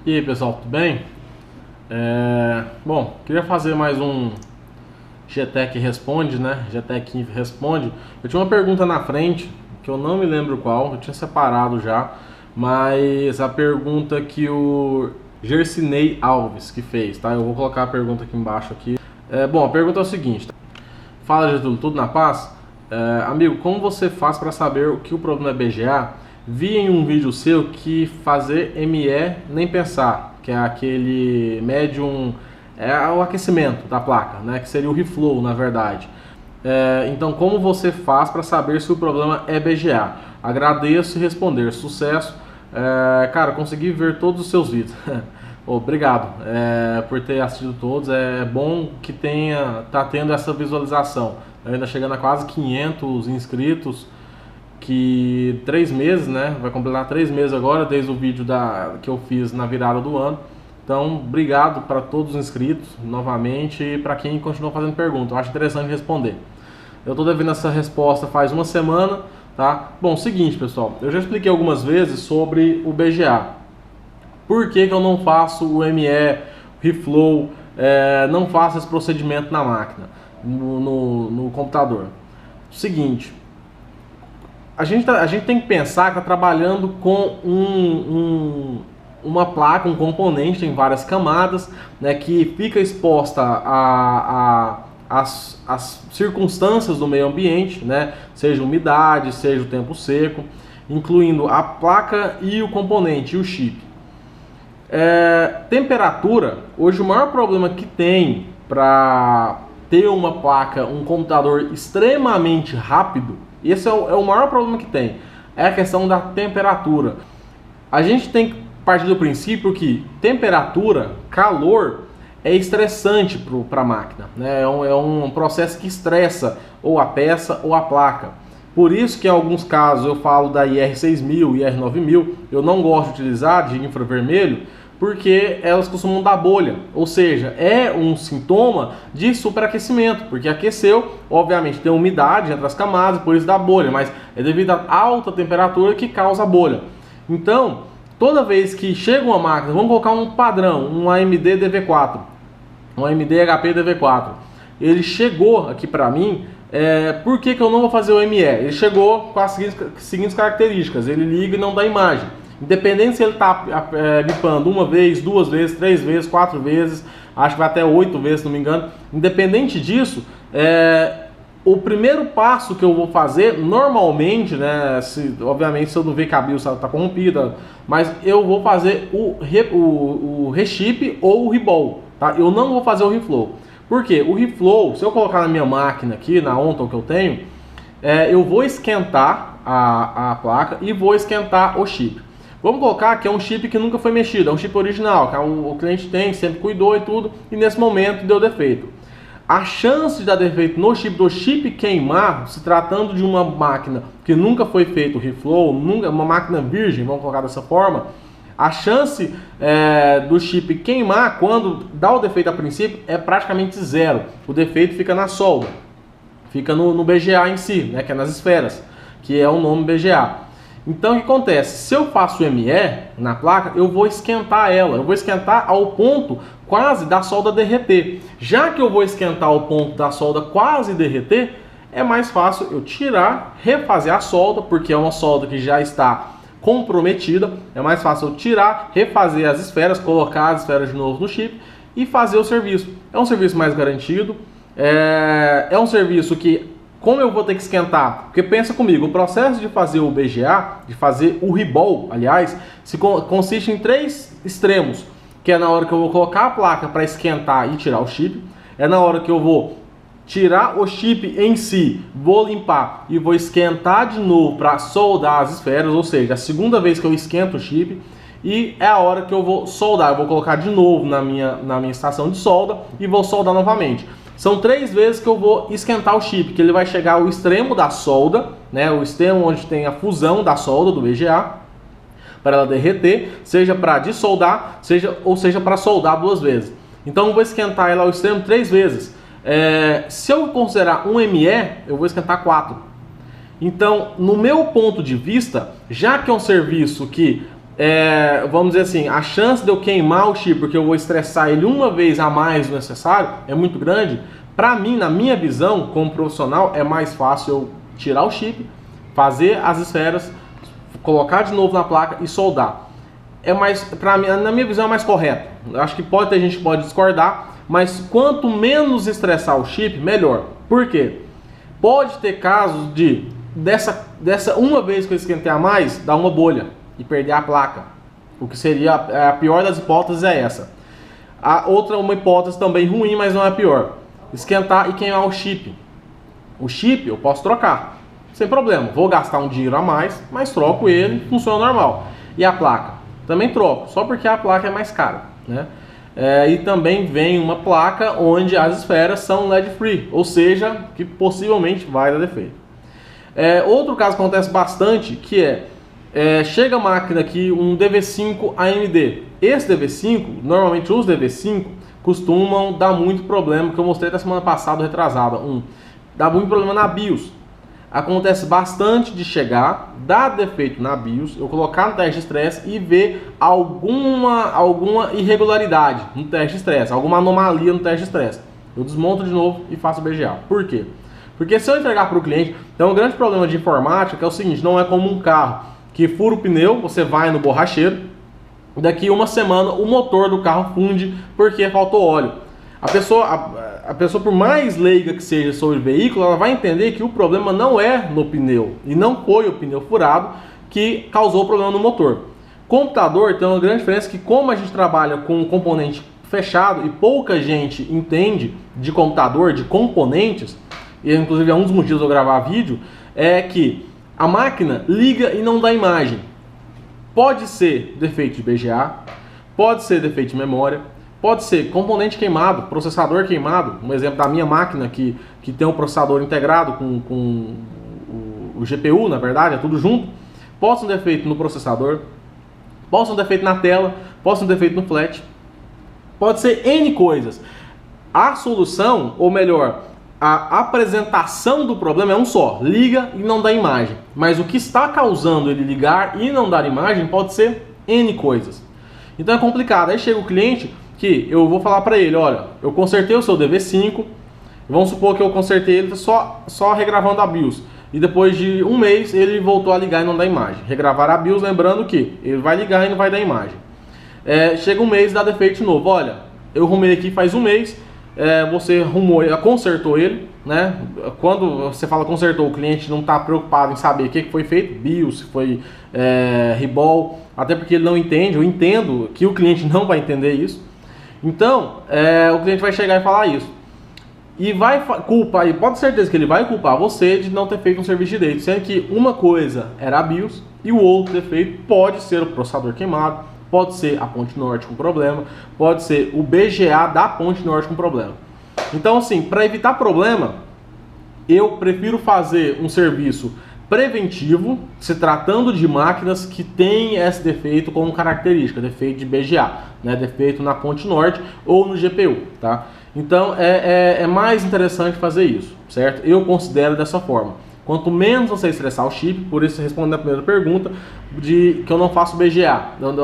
E aí pessoal, tudo bem? Bom, queria fazer mais um GTEC Responde, né? GTEC Responde. Eu tinha uma pergunta na frente, que eu não me lembro qual, eu tinha separado já, mas a pergunta que o Gersinei Alves que fez, tá? Eu vou colocar a pergunta aqui embaixo aqui. Bom, a pergunta é o seguinte: fala Getúlio, tudo na paz? Amigo, como você faz para saber o que o problema é BGA? Vi em um vídeo seu que fazer ME nem pensar, que é aquele médium, é o aquecimento da placa, né? Que seria o reflow, na verdade. Então, como você faz para saber se o problema é BGA? Agradeço e responder. Sucesso. Cara, consegui ver todos os seus vídeos. Obrigado por ter assistido todos. É bom que tá tendo essa visualização. Ainda chegando a quase 500 inscritos, que 3 meses, né? Vai completar 3 meses agora, desde o vídeo que eu fiz na virada do ano. Então, obrigado para todos os inscritos, novamente, e para quem continuou fazendo pergunta. Eu acho interessante responder. Eu estou devendo essa resposta faz uma semana, tá? Bom, seguinte, pessoal, eu já expliquei algumas vezes sobre o BGA. Por que eu não faço o ME, reflow, não faço esse procedimento na máquina, no computador? Seguinte, a gente tem que pensar que está trabalhando com uma placa, um componente, tem várias camadas, né, que fica exposta às circunstâncias do meio ambiente, né, seja umidade, seja o tempo seco, incluindo a placa e o componente, e o chip. Temperatura, hoje o maior problema que tem para ter uma placa, um computador extremamente rápido, esse é o maior problema que tem, é a questão da temperatura. A gente tem que partir do princípio que temperatura, calor, é estressante para a máquina, né? É um processo que estressa ou a peça ou a placa. Por isso que em alguns casos eu falo da IR6000, IR9000, eu não gosto de utilizar de infravermelho, porque elas costumam dar bolha, ou seja, é um sintoma de superaquecimento, porque aqueceu, obviamente tem umidade entre as camadas, por isso dá bolha, mas é devido à alta temperatura que causa bolha. Então, toda vez que chega uma máquina, vamos colocar um padrão, um AMD DV4, um AMD HP DV4, ele chegou aqui para mim, por que eu não vou fazer o ME? Ele chegou com as seguintes características: ele liga e não dá imagem. Independente se ele está bipando uma vez, 2 vezes, 3 vezes, 4 vezes, acho que vai até 8 vezes, se não me engano. Independente disso, o primeiro passo que eu vou fazer, normalmente, né, obviamente se eu não ver que a BIOS está corrompida, mas eu vou fazer o rechip ou o reball, tá? Eu não vou fazer o reflow. Por quê? O reflow, se eu colocar na minha máquina aqui, na Onton que eu tenho, eu vou esquentar a placa e vou esquentar o chip. Vamos colocar que é um chip que nunca foi mexido, é um chip original, que o cliente tem, sempre cuidou e tudo, e nesse momento deu defeito. A chance de dar defeito no chip, do chip queimar, se tratando de uma máquina que nunca foi feito reflow, uma máquina virgem, vamos colocar dessa forma, a chance do chip queimar quando dá o defeito a princípio é praticamente zero. O defeito fica na solda, fica no BGA em si, né, que é nas esferas, que é o nome BGA. Então o que acontece? Se eu faço ME na placa, eu vou esquentar ela, eu vou esquentar ao ponto quase da solda derreter. Já que eu vou esquentar ao ponto da solda quase derreter, é mais fácil eu tirar, refazer a solda, porque é uma solda que já está comprometida. É mais fácil eu tirar, refazer as esferas, colocar as esferas de novo no chip e fazer o serviço. É um serviço mais garantido, é um serviço que, como eu vou ter que esquentar? Porque pensa comigo, o processo de fazer o BGA, de fazer o reball, aliás, consiste em 3 extremos, que é na hora que eu vou colocar a placa para esquentar e tirar o chip, é na hora que eu vou tirar o chip em si, vou limpar e vou esquentar de novo para soldar as esferas, ou seja, a segunda vez que eu esquento o chip, e é a hora que eu vou soldar, eu vou colocar de novo na minha estação de solda e vou soldar novamente. São 3 vezes que eu vou esquentar o chip, que ele vai chegar ao extremo da solda, né, o extremo onde tem a fusão da solda do BGA, para ela derreter, seja para dessoldar, seja para soldar 2 vezes. Então eu vou esquentar ela ao extremo 3 vezes. Se eu considerar um ME, eu vou esquentar 4. Então, no meu ponto de vista, já que é um serviço que vamos dizer assim, a chance de eu queimar o chip porque eu vou estressar ele uma vez a mais do necessário é muito grande. Para mim, na minha visão, como profissional, é mais fácil eu tirar o chip, fazer as esferas, colocar de novo na placa e soldar. Para mim, na minha visão, é mais correto. Eu acho que ter gente que pode discordar, mas quanto menos estressar o chip, melhor. Por quê? Pode ter casos dessa uma vez que eu esquentei a mais, dar uma bolha e perder a placa. O que seria a pior das hipóteses é essa. A outra, uma hipótese também ruim, mas não é a pior. Esquentar e queimar o chip. O chip eu posso trocar, sem problema. Vou gastar um dinheiro a mais, mas troco ele, funciona normal. E a placa? Também troco, só porque a placa é mais cara, né? E também vem uma placa onde as esferas são LED free, ou seja, que possivelmente vai dar defeito. Outro caso que acontece bastante, que chega a máquina aqui, um DV5 AMD. Esse DV5, normalmente os DV5 costumam dar muito problema, que eu mostrei até semana passada, retrasada. Dá muito problema na BIOS. Acontece bastante de chegar, dar defeito na BIOS, eu colocar no teste de estresse e ver alguma irregularidade no teste de estresse, alguma anomalia no teste de estresse. Eu desmonto de novo e faço BGA. Por quê? Porque se eu entregar para o cliente, tem um grande problema de informática, que é o seguinte: não é como um carro que fura o pneu, você vai no borracheiro, daqui uma semana o motor do carro funde porque faltou óleo. A pessoa, por mais leiga que seja sobre o veículo, ela vai entender que o problema não é no pneu, e não foi o pneu furado que causou o problema no motor. Computador tem uma grande diferença, que como a gente trabalha com um componente fechado e pouca gente entende de computador, de componentes, e inclusive é um dos motivos de eu gravar vídeo, é que a máquina liga e não dá imagem. Pode ser defeito de BGA, pode ser defeito de memória, pode ser componente queimado, processador queimado. Um exemplo da minha máquina que tem um processador integrado com o GPU, na verdade, é tudo junto. Pode ser um defeito no processador, pode ser um defeito na tela, pode ser um defeito no flash, pode ser N coisas. A solução, ou melhor, a apresentação do problema é um só: liga e não dá imagem. Mas o que está causando ele ligar e não dar imagem pode ser N coisas. Então é complicado. Aí chega o cliente que eu vou falar para ele: olha, eu consertei o seu DV5, vamos supor que eu consertei ele só regravando a BIOS, e depois de um mês ele voltou a ligar e não dá imagem. Regravar a BIOS, lembrando que ele vai ligar e não vai dar imagem. Chega um mês e dá defeito de novo: olha, eu arrumei aqui faz um mês, você arrumou, consertou ele, né? Quando você fala consertou, o cliente não está preocupado em saber o que foi feito, BIOS, se foi Ribol, até porque ele não entende. Eu entendo que o cliente não vai entender isso. Então, o cliente vai chegar e falar isso. E vai culpar, e pode ter certeza que ele vai culpar você de não ter feito um serviço direito, sendo que uma coisa era a BIOS e o outro defeito pode ser o processador queimado, pode ser a ponte norte com problema, pode ser o BGA da ponte norte com problema. Então, assim, para evitar problema, eu prefiro fazer um serviço preventivo, se tratando de máquinas que têm esse defeito como característica, defeito de BGA, né, defeito na ponte norte ou no GPU, tá? Então é mais interessante fazer isso, certo? Eu considero dessa forma. Quanto menos você estressar o chip, por isso respondendo a primeira pergunta, que eu não faço BGA,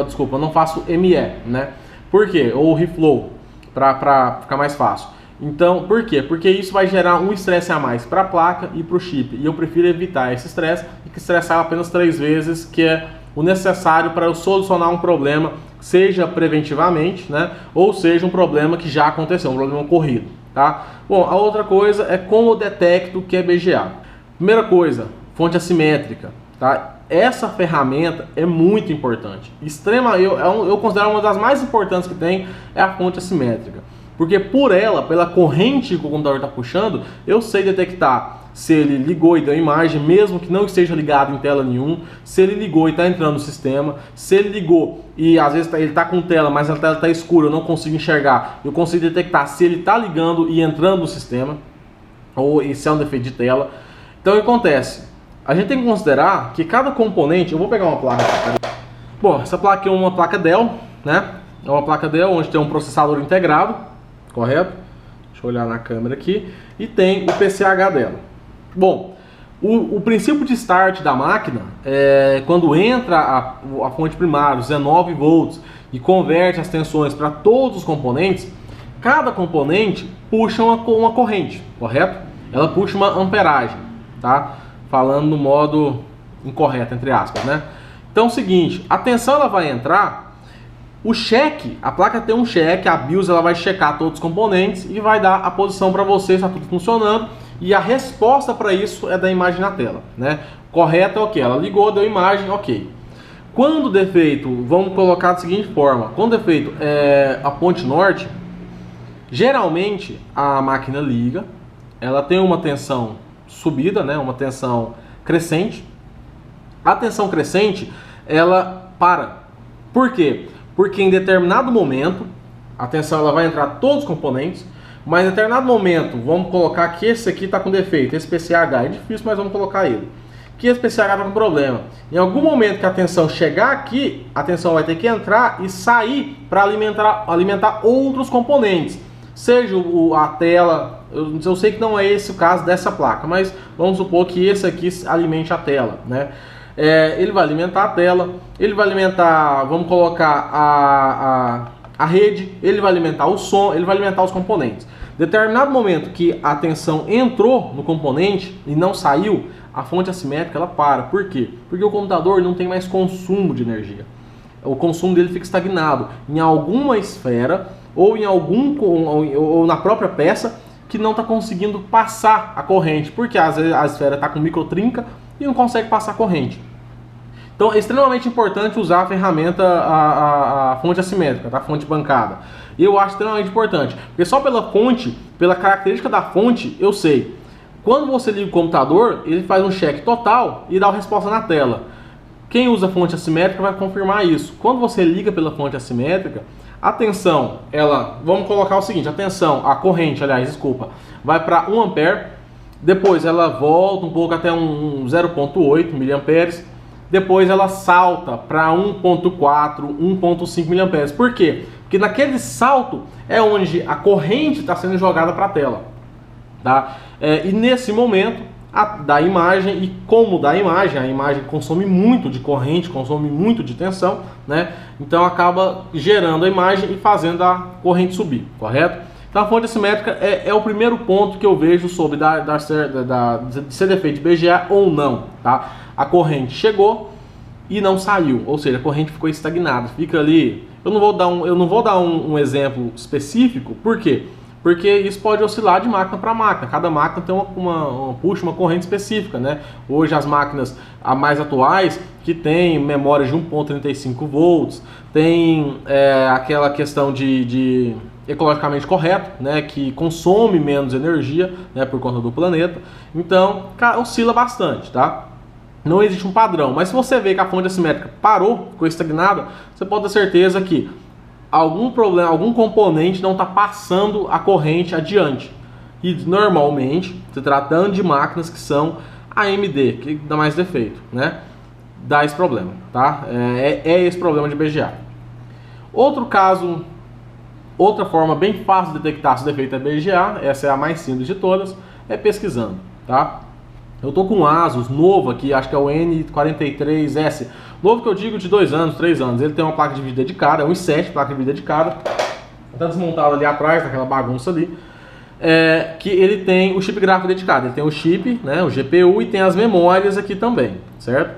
desculpa, eu não faço ME, né? Por quê? Ou reflow, para ficar mais fácil. Então, por quê? Porque isso vai gerar um estresse a mais para a placa e para o chip. E eu prefiro evitar esse estresse e que estressar apenas 3 vezes, que é o necessário para eu solucionar um problema, seja preventivamente, né? Ou seja um problema que já aconteceu, um problema ocorrido, tá? Bom, a outra coisa é como eu detecto que é BGA. Primeira coisa, fonte assimétrica, tá? Essa ferramenta é muito importante. Eu considero uma das mais importantes que tem é a fonte assimétrica. Porque por ela, pela corrente que o computador está puxando, eu sei detectar se ele ligou e deu imagem, mesmo que não esteja ligado em tela nenhum, se ele ligou e está entrando no sistema, se ele ligou e às vezes ele está com tela, mas a tela está escura, eu não consigo enxergar, eu consigo detectar se ele está ligando e entrando no sistema, ou se é um defeito de tela. Então o que acontece? A gente tem que considerar que cada componente, eu vou pegar uma placa aqui. Bom, essa placa é uma placa Dell, né? É uma placa Dell onde tem um processador integrado, correto? Deixa eu olhar na câmera aqui. E tem o PCH dela. Bom, O princípio de start da máquina é quando entra a fonte primária, 19 volts, e converte as tensões para todos os componentes, cada componente puxa uma corrente, correto? Ela puxa uma amperagem, tá? Falando no modo incorreto, entre aspas, né? Então é o seguinte, a tensão ela vai entrar, o cheque, a placa tem um cheque, a BIOS ela vai checar todos os componentes e vai dar a posição para você, está tudo funcionando, e a resposta para isso é da imagem na tela, né? Correto é o que? Ela ligou, deu imagem, ok. Quando o defeito, vamos colocar da seguinte forma, quando o defeito é a ponte norte, geralmente a máquina liga, ela tem uma tensão subida, né? Uma tensão crescente. A tensão crescente, ela para. Por quê? Porque em determinado momento, a tensão ela vai entrar todos os componentes, mas em determinado momento, vamos colocar que esse aqui está com defeito, esse PCH é difícil, mas vamos colocar ele. Que esse PCH está com problema. Em algum momento que a tensão chegar aqui, a tensão vai ter que entrar e sair para alimentar outros componentes. Seja a tela, eu sei que não é esse o caso dessa placa, mas vamos supor que esse aqui alimente a tela, né? Ele vai alimentar a tela, ele vai alimentar, vamos colocar a rede, ele vai alimentar o som, ele vai alimentar os componentes. Determinado momento que a tensão entrou no componente e não saiu, a fonte assimétrica ela para. Por quê? Porque o computador não tem mais consumo de energia. O consumo dele fica estagnado em alguma esfera ou ou na própria peça que não está conseguindo passar a corrente, porque às vezes a esfera está com microtrinca e não consegue passar a corrente. Então é extremamente importante usar a ferramenta, a fonte assimétrica, tá? A fonte bancada. E eu acho extremamente importante, porque só pela fonte, pela característica da fonte, eu sei. Quando você liga o computador, ele faz um check total e dá a resposta na tela. Quem usa fonte assimétrica vai confirmar isso. Quando você liga pela fonte assimétrica, a tensão, vamos colocar o seguinte, a corrente, vai para 1 ampere, depois ela volta um pouco até um 0,8 miliamperes, depois ela salta para 1,4, 1,5 miliamperes. Por quê? Porque naquele salto é onde a corrente está sendo jogada para a tela, tá? E nesse momento da imagem, e como da imagem, a imagem consome muito de corrente, consome muito de tensão, né? Então acaba gerando a imagem e fazendo a corrente subir, correto? Então a fonte assimétrica é o primeiro ponto que eu vejo sobre ser defeito de BGA ou não, tá? A corrente chegou e não saiu, ou seja, a corrente ficou estagnada, fica ali. Eu não vou dar um exemplo específico, por quê? Porque isso pode oscilar de máquina para máquina. Cada máquina tem puxa uma corrente específica, né? Hoje as máquinas mais atuais que tem memória de 1,35 volts, tem aquela questão de ecologicamente correto, né? Que consome menos energia, né? Por conta do planeta. Então oscila bastante, tá? Não existe um padrão. Mas se você vê que a fonte assimétrica parou, ficou estagnada, você pode ter certeza que algum problema, algum componente não está passando a corrente adiante. E normalmente, se tratando de máquinas que são AMD, que dá mais defeito, né? Dá esse problema, tá? É esse problema de BGA. Outro caso, outra forma bem fácil de detectar se o defeito é BGA, essa é a mais simples de todas, é pesquisando, tá? Eu tô com um Asus novo aqui, acho que é o N43S. Novo que eu digo de 2 anos, 3 anos. Ele tem uma placa de vídeo dedicada, é um i7, placa de vídeo dedicada. Está desmontado ali atrás, naquela bagunça ali. Que ele tem o chip gráfico dedicado. Ele tem o chip, né, o GPU, e tem as memórias aqui também, certo?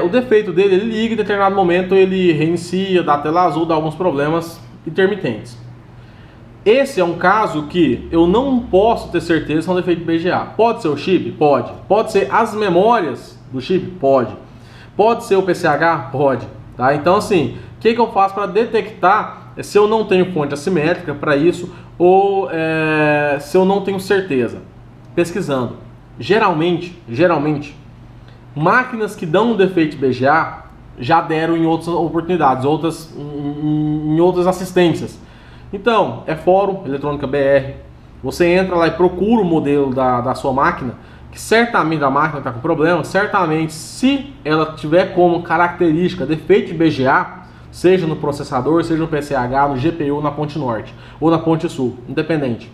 O defeito dele, ele liga, em determinado momento ele reinicia, dá tela azul, dá alguns problemas intermitentes. Esse é um caso que eu não posso ter certeza se é um defeito de BGA. Pode ser o chip? Pode. Pode ser as memórias do chip? Pode. Pode ser o PCH? Pode. Tá? Então assim, o que eu faço para detectar se eu não tenho fonte assimétrica para isso ou se eu não tenho certeza? Pesquisando. Geralmente, máquinas que dão um defeito de BGA já deram em outras oportunidades, em outras assistências. Então, é Fórum Eletrônica BR, você entra lá e procura o modelo da sua máquina, que certamente a máquina está com problema, certamente se ela tiver como característica defeito de BGA, seja no processador, seja no PCH, no GPU, na ponte norte ou na ponte sul, independente.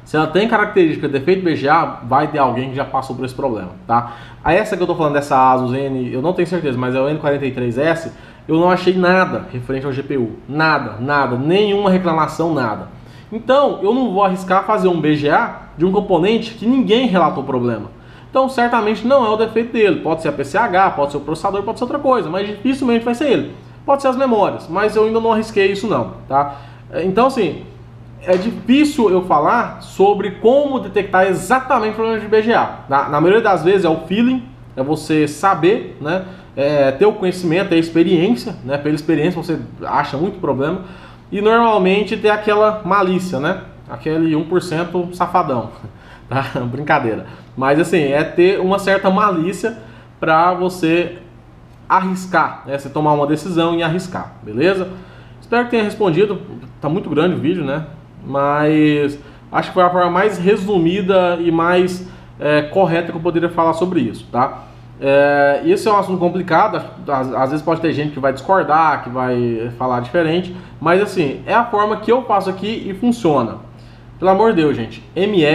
Se ela tem característica de defeito BGA, vai ter alguém que já passou por esse problema, tá? A essa que eu tô falando, dessa Asus N, eu não tenho certeza, mas é o N43S, eu não achei nada referente ao GPU. Nada, nada, nenhuma reclamação, nada. Então, eu não vou arriscar fazer um BGA de um componente que ninguém relatou problema. Então, certamente não é o defeito dele. Pode ser a PCH, pode ser o processador, pode ser outra coisa, mas dificilmente vai ser ele. Pode ser as memórias, mas eu ainda não arrisquei isso não, tá? Então, assim, é difícil eu falar sobre como detectar exatamente o problema de BGA. Na maioria das vezes é o feeling, é você saber, né? Ter o conhecimento, ter a experiência, né? Pela experiência você acha muito problema. E normalmente ter aquela malícia, né? Aquele 1% safadão, tá? Brincadeira. Mas assim, é ter uma certa malícia para você arriscar, né? Você tomar uma decisão e arriscar, beleza? Espero que tenha respondido. Tá muito grande o vídeo, né? Mas acho que foi a forma mais resumida e mais correta que eu poderia falar sobre isso, tá? Esse é um assunto complicado, às vezes pode ter gente que vai discordar, que vai falar diferente, mas assim, é a forma que eu faço aqui e funciona. Pelo amor de Deus, gente, ME,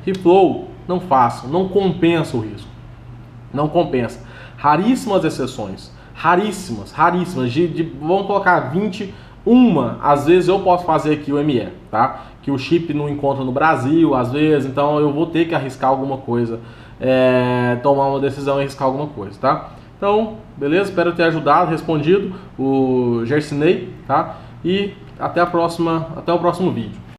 reflow, não façam, não compensa o risco, não compensa. Raríssimas exceções, raríssimas, vamos colocar 20, às vezes eu posso fazer aqui o ME, tá? Que o chip não encontra no Brasil, às vezes, então eu vou ter que arriscar alguma coisa, tomar uma decisão e arriscar alguma coisa, tá? Então, beleza? Espero ter ajudado, respondido o Gersinei, tá? E até o próximo vídeo.